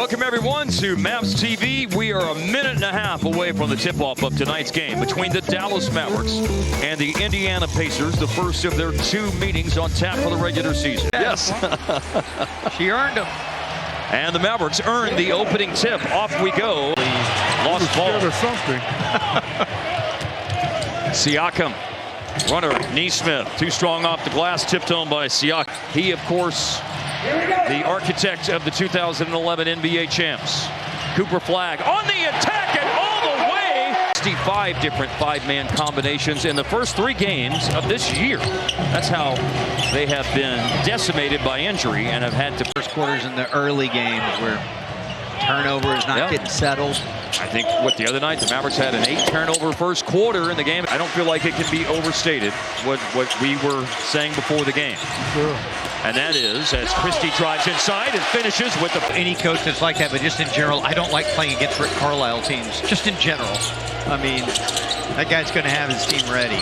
Welcome, everyone, to Mavs TV. We are a minute and a half away from the tip-off of tonight's game between the Dallas Mavericks and the Indiana Pacers, the first of their two meetings on tap for the regular season. Yes. She earned them. And the Mavericks earned the opening tip. Off we go. Lost ball. Or something. Siakam. Runner, Neesmith, too strong off the glass, tipped home by Siakam. He, of course, the architect of the 2011 NBA champs. Cooper Flag on the attack and all the way. 65 different five-man combinations in the first three games of this year. That's how they have been decimated by injury and have had to. First quarters in the early games where turnover is not getting settled. I think the other night the Mavericks had an 8-turnover first quarter in the game. I don't feel like it can be overstated what we were saying before the game. Sure. And that is as Christie drives inside and finishes with the. Any coach that's like that, but just in general, I don't like playing against Rick Carlisle teams. Just in general. I mean, that guy's going to have his team ready.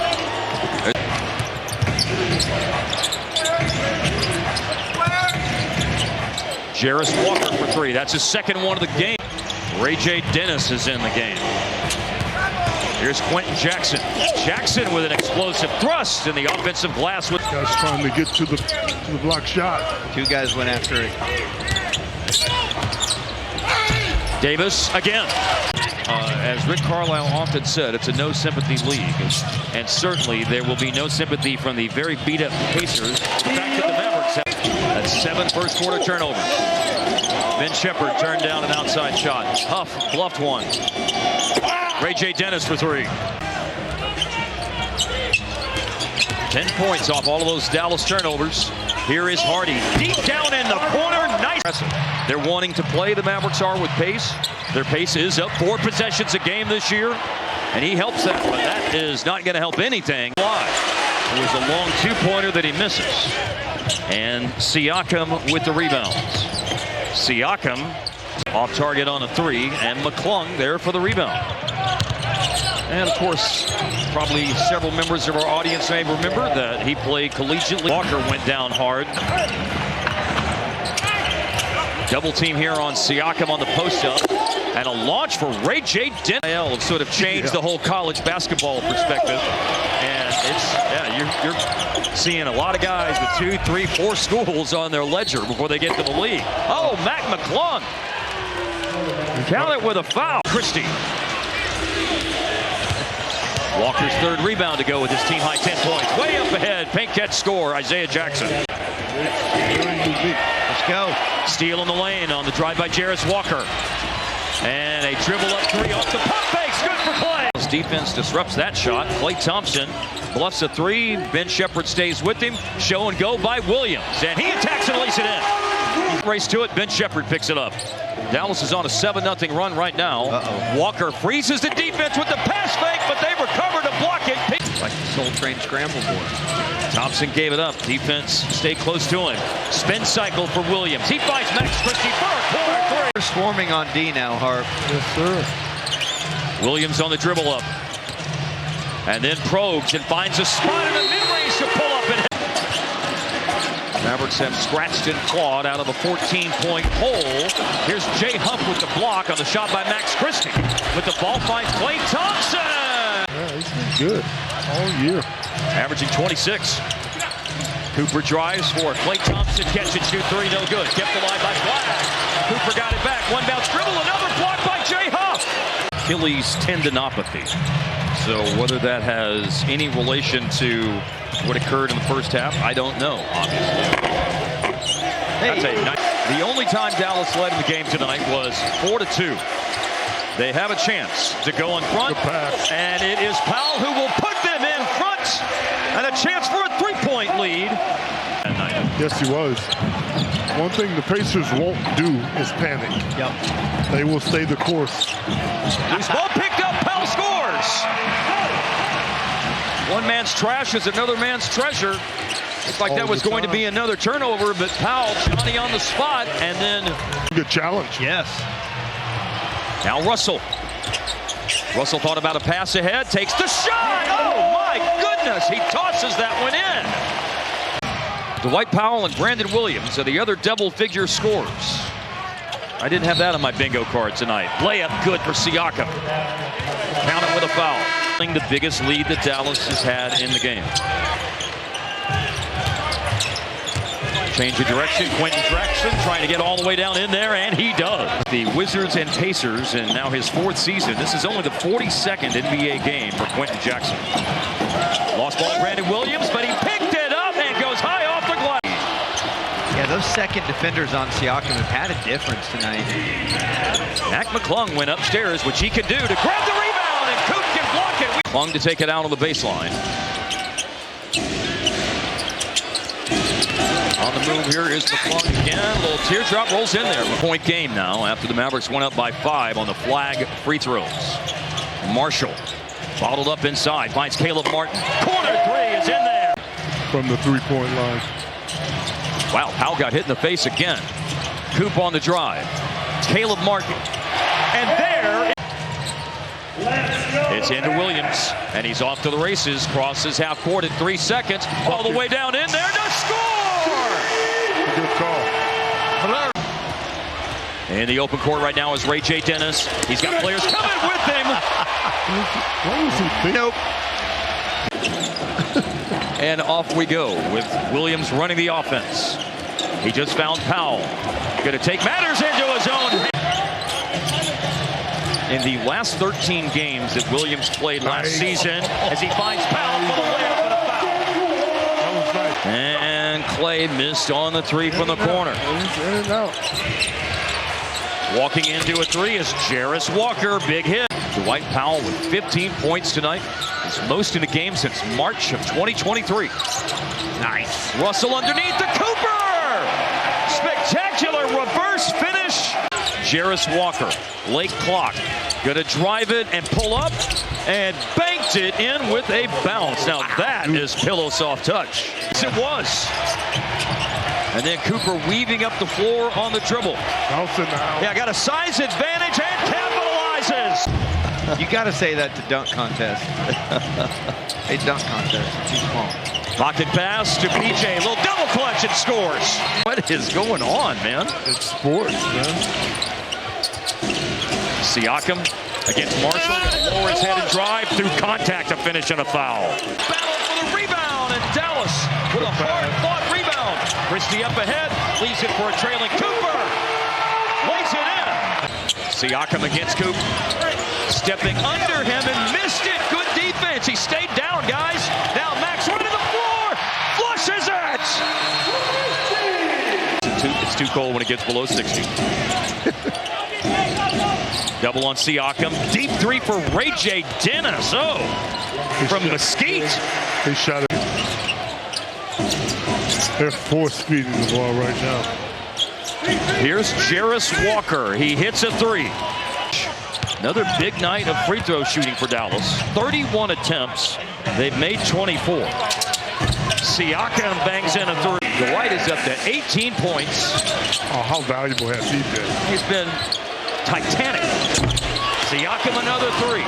Jarris Walker for three. That's his second one of the game. Ray J. Dennis is in the game. Here's Quentin Jackson. Jackson with an explosive thrust in the offensive glass. With Guys trying to get to the block shot. Two guys went after it. Davis again. As Rick Carlisle often said, it's a no-sympathy league. And certainly there will be no sympathy from the very beat-up Pacers. The fact that the Mavericks have that 7 first-quarter turnovers. Ben Shepherd turned down an outside shot. Huff bluffed one. Ray J. Dennis for three. 10 points off all of those Dallas turnovers. Here is Hardy. Deep down in the corner. Nice. They're wanting to play, the Mavericks are, with pace. Their pace is up 4 possessions a game this year. And he helps that, but that is not going to help anything. It was a long two-pointer that he misses. And Siakam with the rebounds. Siakam off target on a three, and McClung there for the rebound. And of course, probably several members of our audience may remember that he played collegiately. Walker went down hard. Double team here on Siakam on the post-up. And a launch for Ray J. Dennis. Sort of changed the whole college basketball perspective. And it's, you're seeing a lot of guys with 2, 3, 4 schools on their ledger before they get to the league. Oh, Mac McClung. Count it with a foul. Christie. Walker's third rebound to go with his team-high 10 points. Way up ahead. Paint catch score, Isaiah Jackson. Let's go. Steal in the lane on the drive by Jarris Walker. And a dribble up three off the pump fakes. Good for Clay. Defense disrupts that shot. Klay Thompson bluffs a three. Ben Shepherd stays with him. Show and go by Williams. And he attacks and lays it in. Race to it. Ben Shepherd picks it up. Dallas is on a 7-0 run right now. Walker freezes the defense with the pass fake, but they recover to block it. Like the Soul Train scramble board. Thompson gave it up. Defense stay close to him. Spin cycle for Williams. He finds Max Christie for a corner three. They're swarming on D now, Harp. Yes, sir. Williams on the dribble up. And then probes and finds a spot in the mid-range to pull up and hit. Mavericks have scratched and clawed out of a 14-point hole. Here's Jay Huff with the block on the shot by Max Christie. With the ball finds Klay Thompson. Yeah, he's been good all year. Averaging 26. Cooper drives for it. Klay Thompson catch and shoot three, no good. Kept alive by Flag. Cooper got it back. One bounce dribble, another block by Jay Huff. Achilles tendinopathy. So whether that has any relation to what occurred in the first half, I don't know, obviously. The only time Dallas led in the game tonight was 4-2. They have a chance to go in front, and it is Powell who will put them in front, and a chance for a 3-point lead. Yes, he was. One thing the Pacers won't do is panic. Yep. They will stay the course. Loose ball picked up. Powell scores. One man's trash is another man's treasure. Looks like that was going to be another turnover, but Powell, Johnny on the spot, and then... Good challenge. Yes. Now Russell. Russell thought about a pass ahead, takes the shot. Oh, my goodness. He tosses that one in. Dwight Powell and Brandon Williams are the other double-figure scorers. I didn't have that on my bingo card tonight. Layup good for Siakam. Count it with a foul. The biggest lead that Dallas has had in the game. Change of direction. Quentin Jackson trying to get all the way down in there, and he does. The Wizards and Pacers, and now his 4th season. This is only the 42nd NBA game for Quentin Jackson. Lost ball, Brandon Williams, but he picked it up and goes high off the glass. Yeah, those second defenders on Siakam have had a difference tonight. Mac McClung went upstairs, which he could do to grab the rebound, and Coop can block it. McClung to take it out on the baseline. On the move here is McClung again. A little teardrop rolls in there. Point game now after the Mavericks went up by 5 on the flag free throws. Marshall bottled up inside, finds Caleb Martin. Corner 3 is in there. From the three-point line. Wow, Powell got hit in the face again. Coop on the drive. Caleb Martin. And there it's into Williams, and he's off to the races. Crosses half court at 3 seconds. All the way down in there to score! Good call. In the open court right now is Ray J. Dennis. He's got players coming with him. What was he thinking? Nope. And off we go with Williams running the offense. He just found Powell. Going to take matters into his own. In the last 13 games that Williams played last season, as he finds Powell for the layup and a foul. That was nice. And Clay missed on the 3 from the corner. Walking into a 3 is Jarris Walker. Big hit. Dwight Powell with 15 points tonight. His most in a game since March of 2023. Nice. Russell underneath to Cooper. Spectacular reverse finish. Jarris Walker, late clock, gonna drive it and pull up and banked it in with a bounce. Now that is pillow soft touch. Yes, it was. And then Cooper weaving up the floor on the dribble. Yeah, got a size advantage and capitalizes. You got to say that to dunk contest. A dunk contest, too small. Pocket pass to PJ, little double clutch and scores. What is going on, man? It's sports, man. Siakam against Marshall, lower his head and drive through contact to finish on a foul. Battle for the rebound, and Dallas with a hard-fought rebound. Christie up ahead, leaves it for a trailing Cooper. Lays it in. Siakam against Coop. Stepping under him and missed it. Good defense. He stayed down, guys. Now Max running the floor. Flushes it. It's too cold when it gets below 60. Double on Siakam. Deep 3 for Ray J. Dennis. Oh, from Mesquite. He shot it. They're force feeding the ball right now. Here's Jarris Walker. He hits a 3. Another big night of free throw shooting for Dallas. 31 attempts. They've made 24. Siakam bangs in a 3. Dwight is up to 18 points. Oh, how valuable has he been? He's been titanic. Siakam another 3.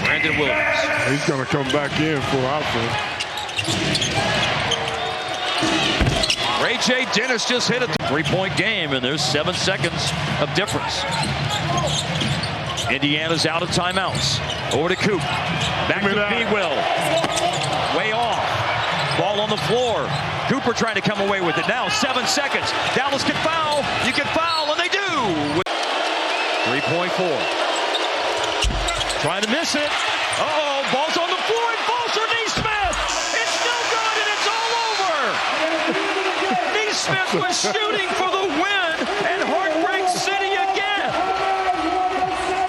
Brandon Williams. He's going to come back in for outfield. Ray J. Dennis just hit a 3-point game, and there's 7 seconds of difference. Indiana's out of timeouts. Over to Coop. Back to B-Will. Way off. Ball on the floor. Cooper trying to come away with it. Now 7 seconds. Dallas can foul. You can foul, and they do. 3.4. Trying to miss it. Uh-oh. Ball's on the floor. It falls for Neesmith. It's no good, and it's all over. Neesmith was shooting for the win, and heartbreak 6.